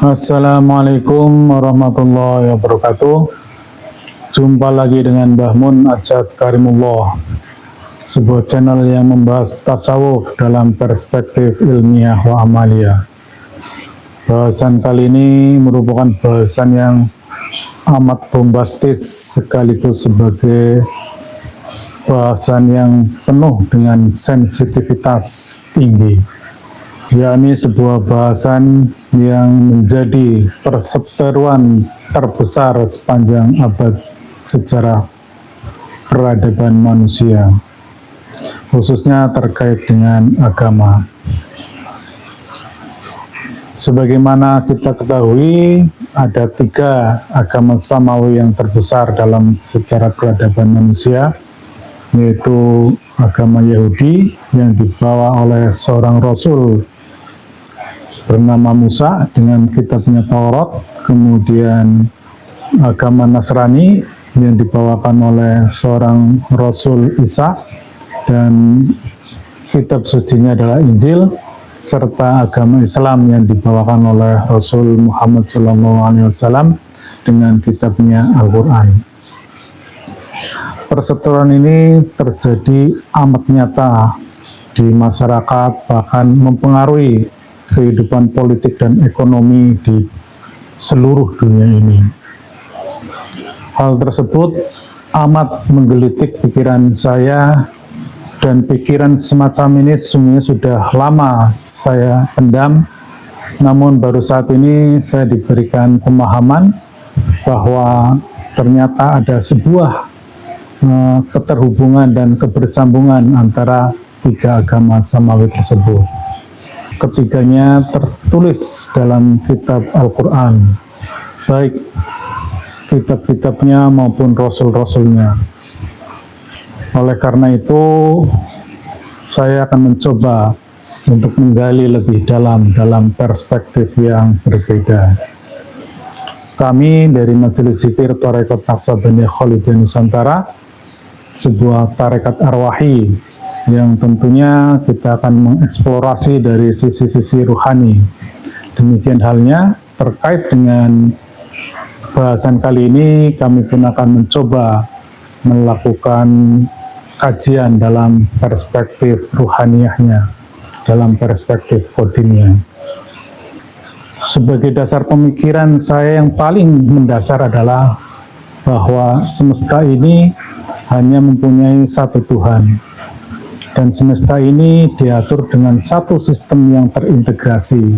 Assalamualaikum warahmatullahi wabarakatuh. Jumpa lagi dengan Mbah Mun Ajak Karimullah, sebuah channel yang membahas tasawuf dalam perspektif ilmiah wa amalia. Bahasan kali ini merupakan bahasan yang amat bombastis sekaligus sebagai bahasan yang penuh dengan sensitivitas tinggi, yakni sebuah bahasan yang menjadi perseteruan terbesar sepanjang abad sejarah peradaban manusia, khususnya terkait dengan agama. Sebagaimana kita ketahui, ada 3 agama samawi yang terbesar dalam sejarah peradaban manusia, yaitu agama Yahudi yang dibawa oleh seorang Rasul bernama Musa dengan kitabnya Taurat, kemudian agama Nasrani yang dibawakan oleh seorang Rasul Isa dan kitab sucinya adalah Injil, serta agama Islam yang dibawakan oleh Rasul Muhammad SAW dengan kitabnya Al-Quran. Perseteruan ini terjadi amat nyata di masyarakat, bahkan mempengaruhi kehidupan politik dan ekonomi di seluruh dunia ini. Hal tersebut amat menggelitik pikiran saya, dan pikiran semacam ini sebenarnya sudah lama saya pendam, namun baru saat ini saya diberikan pemahaman bahwa ternyata ada sebuah keterhubungan dan kebersambungan antara 3 agama samawi tersebut. Ketiganya tertulis dalam kitab Al-Quran, baik kitab-kitabnya maupun rasul-rasulnya. Oleh karena itu, saya akan mencoba untuk menggali lebih dalam perspektif yang berbeda. Kami dari Majelis Zikir Tarekat Naqsabandiyah Khalidiyah Nusantara, sebuah tarekat arwahi yang tentunya kita akan mengeksplorasi dari sisi-sisi ruhani. Demikian halnya terkait dengan bahasan kali ini, kami pun akan mencoba melakukan kajian dalam perspektif ruhaniyahnya, dalam perspektif kodimnya. Sebagai dasar pemikiran saya yang paling mendasar adalah bahwa semesta ini hanya mempunyai satu Tuhan, dan semesta ini diatur dengan satu sistem yang terintegrasi.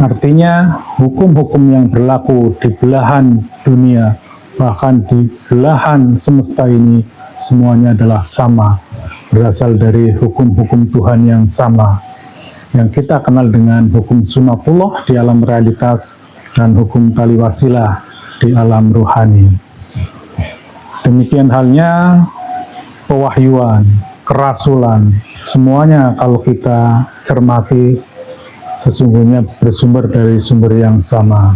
Artinya, hukum-hukum yang berlaku di belahan dunia, bahkan di belahan semesta ini, semuanya adalah sama, berasal dari hukum-hukum Tuhan yang sama, yang kita kenal dengan hukum sunatullah di alam realitas dan hukum tali wasilah di alam ruhani. Demikian halnya pewahyuan, kerasulan, semuanya kalau kita cermati sesungguhnya bersumber dari sumber yang sama.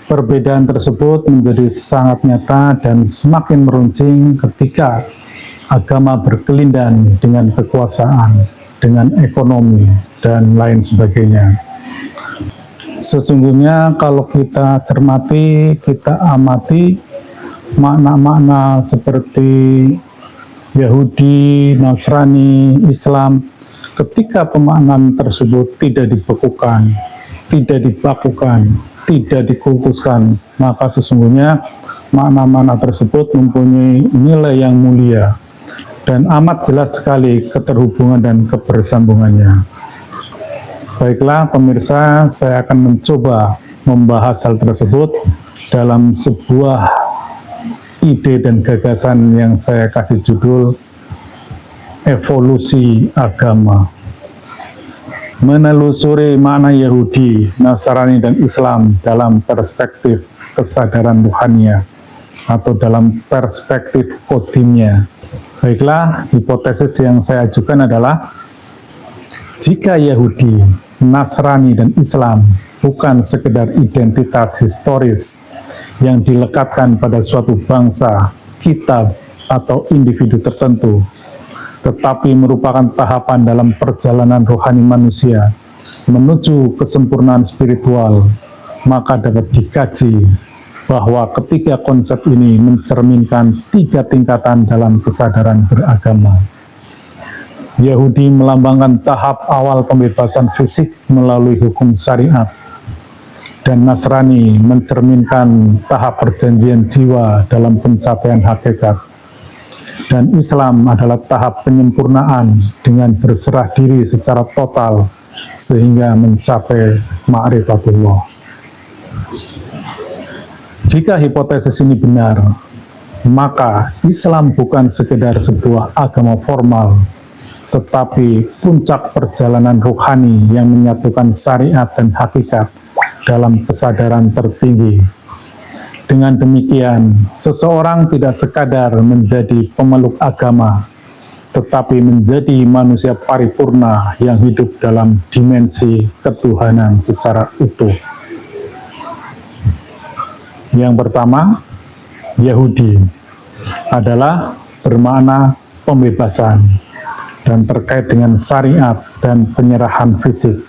Perbedaan tersebut menjadi sangat nyata dan semakin meruncing ketika agama berkelindan dengan kekuasaan, dengan ekonomi, dan lain sebagainya. Sesungguhnya kalau kita cermati, kita amati makna-makna seperti Yahudi, Nasrani, Islam, ketika pemaknaan tersebut tidak dibekukan, tidak dibakukan, tidak dikultuskan, maka sesungguhnya makna-makna tersebut mempunyai nilai yang mulia dan amat jelas sekali keterhubungan dan kebersambungannya. Baiklah pemirsa, saya akan mencoba membahas hal tersebut dalam sebuah ide dan gagasan yang saya kasih judul Evolusi Agama. Menelusuri makna Yahudi, Nasrani, dan Islam dalam perspektif kesadaran ruhania atau dalam perspektif kodimnya. Baiklah, hipotesis yang saya ajukan adalah jika Yahudi, Nasrani, dan Islam bukan sekedar identitas historis yang dilekatkan pada suatu bangsa, kitab, atau individu tertentu, tetapi merupakan tahapan dalam perjalanan rohani manusia menuju kesempurnaan spiritual, maka dapat dikaji bahwa ketiga konsep ini mencerminkan 3 tingkatan dalam kesadaran beragama. Yahudi melambangkan tahap awal pembebasan fisik melalui hukum syariat, dan Nasrani mencerminkan tahap perjanjian jiwa dalam pencapaian hakikat, dan Islam adalah tahap penyempurnaan dengan berserah diri secara total sehingga mencapai ma'rifatullah. Jika hipotesis ini benar, maka Islam bukan sekedar sebuah agama formal, tetapi puncak perjalanan ruhani yang menyatukan syariat dan hakikat dalam kesadaran tertinggi. Dengan demikian, seseorang tidak sekadar menjadi pemeluk agama, tetapi menjadi manusia paripurna yang hidup dalam dimensi ketuhanan secara utuh. Yang pertama, Yahudi adalah bermakna pembebasan dan terkait dengan syariat dan penyerahan fisik.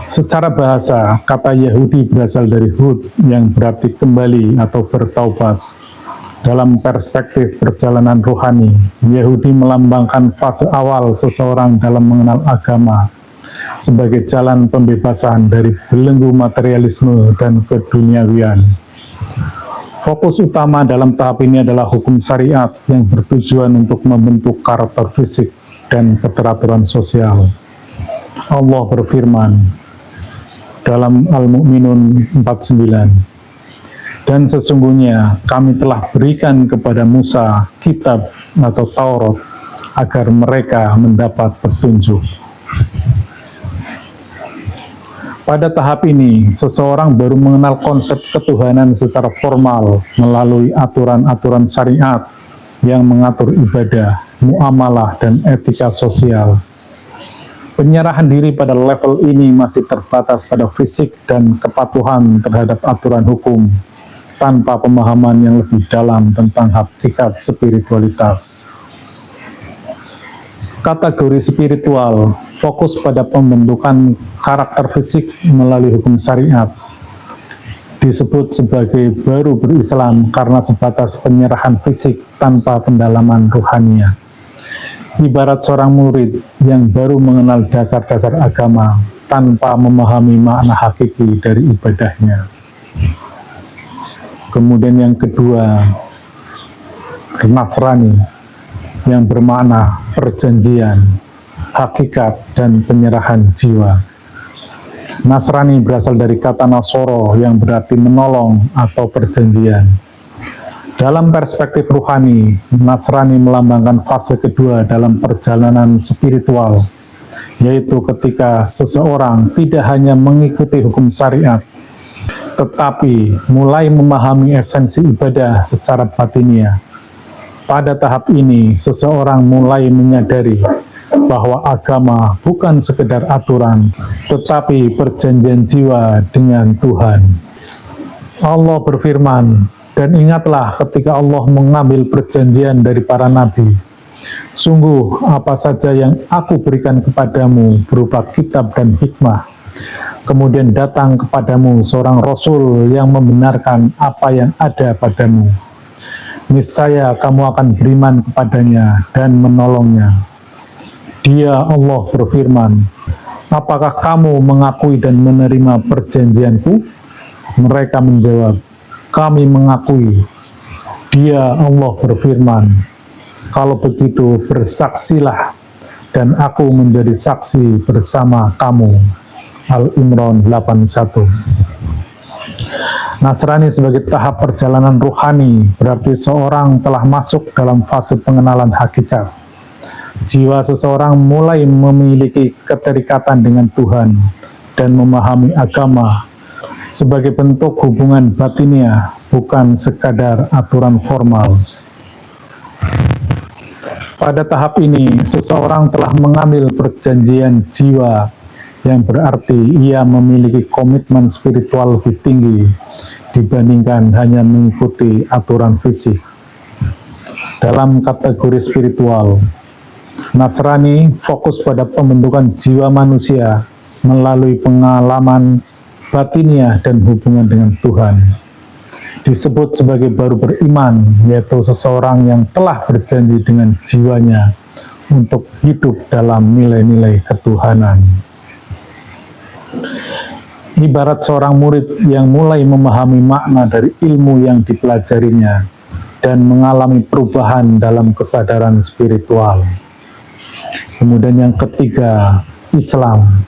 Secara bahasa, kata Yahudi berasal dari Hud yang berarti kembali atau bertaubat. Dalam perspektif perjalanan rohani, Yahudi melambangkan fase awal seseorang dalam mengenal agama sebagai jalan pembebasan dari belenggu materialisme dan keduniawian. Fokus utama dalam tahap ini adalah hukum syariat yang bertujuan untuk membentuk karakter fisik dan keteraturan sosial. Allah berfirman dalam Al-Mu'minun 49, dan sesungguhnya kami telah berikan kepada Musa kitab atau Taurat agar mereka mendapat petunjuk. Pada tahap ini, seseorang baru mengenal konsep ketuhanan secara formal melalui aturan-aturan syariat yang mengatur ibadah, muamalah, dan etika sosial. Penyerahan diri pada level ini masih terbatas pada fisik dan kepatuhan terhadap aturan hukum, tanpa pemahaman yang lebih dalam tentang hakikat spiritualitas. Kategori spiritual fokus pada pembentukan karakter fisik melalui hukum syariat. Disebut sebagai baru berislam karena sebatas penyerahan fisik tanpa pendalaman ruhaniah. Ibarat seorang murid yang baru mengenal dasar-dasar agama tanpa memahami makna hakiki dari ibadahnya. Kemudian yang kedua, Nasrani, yang bermakna perjanjian, hakikat, dan penyerahan jiwa. Nasrani berasal dari kata Nasoro yang berarti menolong atau perjanjian. Dalam perspektif ruhani, Nasrani melambangkan fase kedua dalam perjalanan spiritual, yaitu ketika seseorang tidak hanya mengikuti hukum syariat, tetapi mulai memahami esensi ibadah secara batiniah. Pada tahap ini, seseorang mulai menyadari bahwa agama bukan sekedar aturan, tetapi perjanjian jiwa dengan Tuhan. Allah berfirman, dan ingatlah ketika Allah mengambil perjanjian dari para nabi. Sungguh, apa saja yang aku berikan kepadamu berupa kitab dan hikmah. Kemudian datang kepadamu seorang Rasul yang membenarkan apa yang ada padamu. Niscaya kamu akan beriman kepadanya dan menolongnya. Dia Allah berfirman, apakah kamu mengakui dan menerima perjanjianku? Mereka menjawab, kami mengakui. Dia Allah berfirman, kalau begitu bersaksilah dan aku menjadi saksi bersama kamu. Al-Imran 81. Nasrani sebagai tahap perjalanan ruhani berarti seorang telah masuk dalam fase pengenalan hakikat. Jiwa seseorang mulai memiliki keterikatan dengan Tuhan dan memahami agama sebagai bentuk hubungan batiniah, bukan sekadar aturan formal. Pada tahap ini, seseorang telah mengambil perjanjian jiwa yang berarti ia memiliki komitmen spiritual lebih tinggi dibandingkan hanya mengikuti aturan fisik. Dalam kategori spiritual, Nasrani fokus pada pembentukan jiwa manusia melalui pengalaman batiniah dan hubungan dengan Tuhan. Disebut sebagai baru beriman, yaitu seseorang yang telah berjanji dengan jiwanya untuk hidup dalam nilai-nilai ketuhanan. Ibarat seorang murid yang mulai memahami makna dari ilmu yang dipelajarinya dan mengalami perubahan dalam kesadaran spiritual. Kemudian yang ketiga, Islam,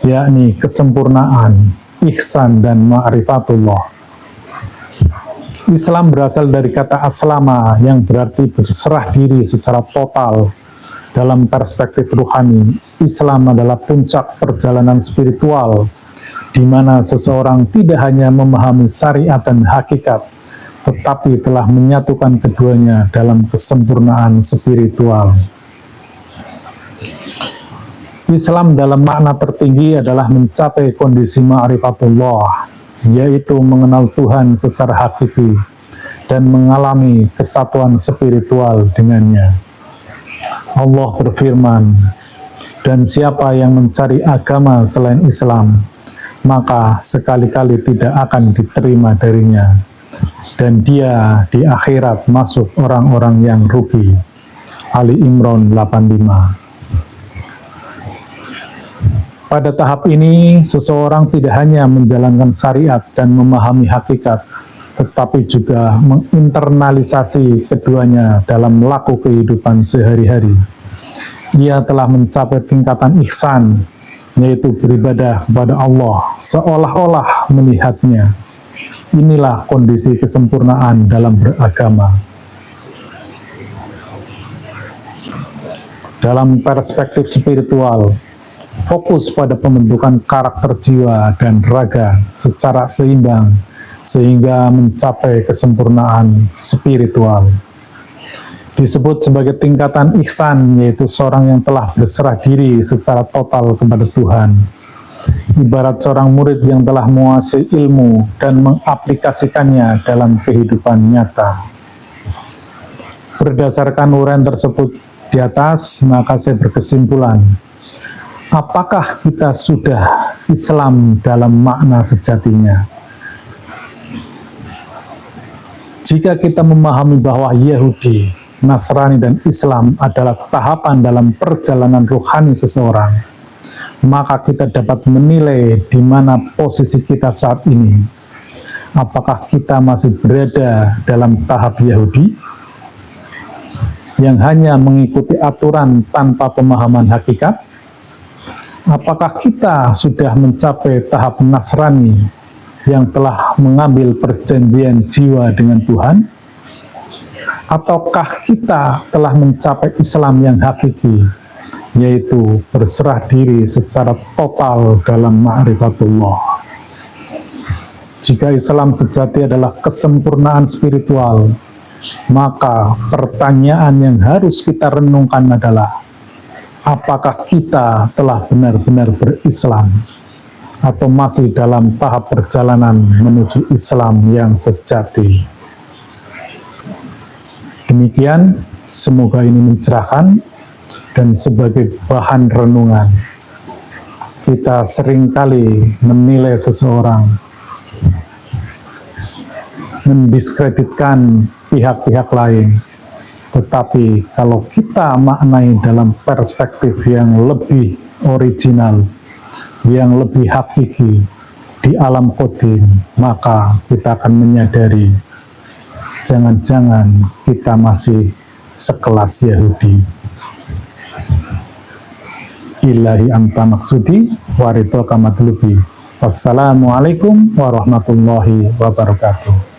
yakni kesempurnaan, ihsan, dan ma'rifatullah. Islam berasal dari kata aslama yang berarti berserah diri secara total. Dalam perspektif ruhani, Islam adalah puncak perjalanan spiritual di mana seseorang tidak hanya memahami syariat dan hakikat, tetapi telah menyatukan keduanya dalam kesempurnaan spiritual. Islam dalam makna tertinggi adalah mencapai kondisi ma'rifatullah, yaitu mengenal Tuhan secara hakiki dan mengalami kesatuan spiritual dengannya. Allah berfirman, "Dan siapa yang mencari agama selain Islam, maka sekali-kali tidak akan diterima darinya, dan dia di akhirat masuk orang-orang yang rugi." Ali Imran 85. Pada tahap ini, seseorang tidak hanya menjalankan syariat dan memahami hakikat, tetapi juga menginternalisasi keduanya dalam laku kehidupan sehari-hari. Ia telah mencapai tingkatan ihsan, yaitu beribadah kepada Allah seolah-olah melihatnya. Inilah kondisi kesempurnaan dalam beragama. Dalam perspektif spiritual, fokus pada pembentukan karakter jiwa dan raga secara seimbang sehingga mencapai kesempurnaan spiritual. Disebut sebagai tingkatan ihsan, yaitu seorang yang telah berserah diri secara total kepada Tuhan. Ibarat seorang murid yang telah menguasai ilmu dan mengaplikasikannya dalam kehidupan nyata. Berdasarkan uraian tersebut di atas, maka saya berkesimpulan, apakah kita sudah Islam dalam makna sejatinya? Jika kita memahami bahwa Yahudi, Nasrani, dan Islam adalah tahapan dalam perjalanan rohani seseorang, maka kita dapat menilai di mana posisi kita saat ini. Apakah kita masih berada dalam tahap Yahudi yang hanya mengikuti aturan tanpa pemahaman hakikat? Apakah kita sudah mencapai tahap Nasrani yang telah mengambil perjanjian jiwa dengan Tuhan? Ataukah kita telah mencapai Islam yang hakiki, yaitu berserah diri secara total dalam ma'rifatullah? Jika Islam sejati adalah kesempurnaan spiritual, maka pertanyaan yang harus kita renungkan adalah, apakah kita telah benar-benar berislam, atau masih dalam tahap perjalanan menuju Islam yang sejati? Demikian, semoga ini mencerahkan dan sebagai bahan renungan. Kita seringkali menilai seseorang, mendiskreditkan pihak-pihak lain, tetapi kalau kita maknai dalam perspektif yang lebih original, yang lebih hakiki di alam qadim, maka kita akan menyadari jangan-jangan kita masih sekelas Yahudi. Ilahi anta maksudi wa ridhoka matlubi. Wassalamualaikum warahmatullahi wabarakatuh.